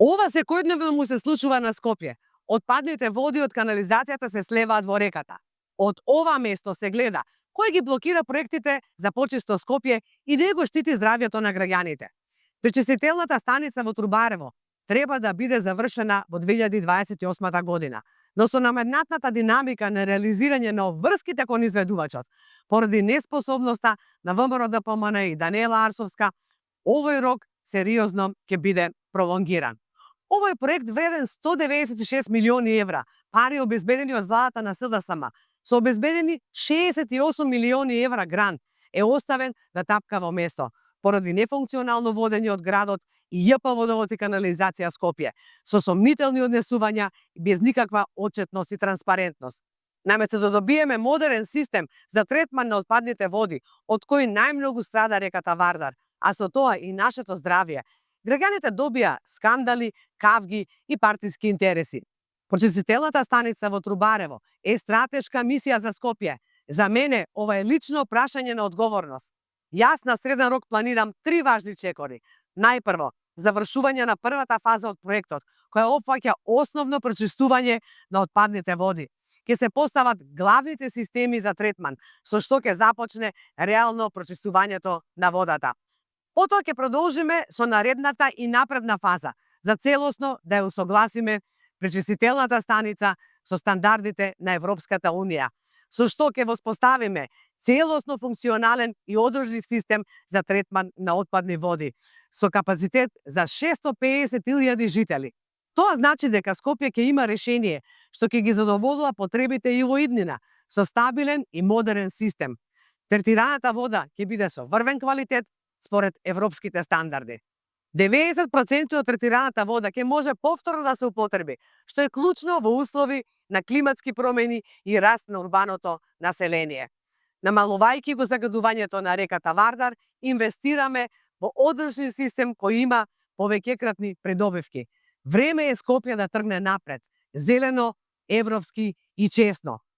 Ова секојдневно му се случува на Скопје. Отпадните води од канализацијата се слеваат во реката. Од ова место се гледа кој ги блокира проектите за почисто Скопје и не го штити здравјето на граѓаните. Пречистителната станица во Трубарево треба да биде завршена во 2028 година, но со наметнатата динамика на реализирање на обврските кон изведувачот, поради неспособноста на ВМРО ДПМН и Даниела Арсовска, овој рок сериозно ќе биде пролонгиран. Овој проект вреден 196 милиони евра, пари обезбедени од владата на СДСМ, со обезбедени 68 милиони евра грант, е оставен да тапка во место, поради нефункционално водење од градот и ЈП водовод и канализација Скопје, со сомнителни однесувања и без никаква отчетност и транспарентност. Наместо да добиеме модерен систем за третман на отпадните води, од кој најмногу страда реката Вардар, а со тоа и нашето здравје, граѓаните добија скандали, кавги и партиски интереси. Пречистителната станица во Трубарево е стратешка мисија за Скопје. За мене ова е лично прашање на одговорност. Јас на среден рок планирам 3 важни чекори. Најпрво, завршување на првата фаза од проектот, која опфаќа основно пречистување на отпадните води. Ќе се постават главните системи за третман, со што ќе започне реално пречистувањето на водата. Потоа ќе продолжиме со наредната и напредна фаза, за целосно да ја усогласиме пречистителната станица со стандардите на Европската Унија, со што ќе воспоставиме целосно функционален и одржлив систем за третман на отпадни води, со капацитет за 650.000 жители. Тоа значи дека Скопје ќе има решение што ќе ги задоволува потребите и во иднина, со стабилен и модерен систем. Третираната вода ќе биде со врвен квалитет според европските стандарди. 90% од третираната вода ќе може повторно да се употреби, што е клучно во услови на климатски промени и раст на урбаното население. Намалувајќи го загадувањето на реката Вардар, инвестираме во одржлив систем кој има повеќекратни придобивки. Време е Скопје да тргне напред, зелено, европски и честно.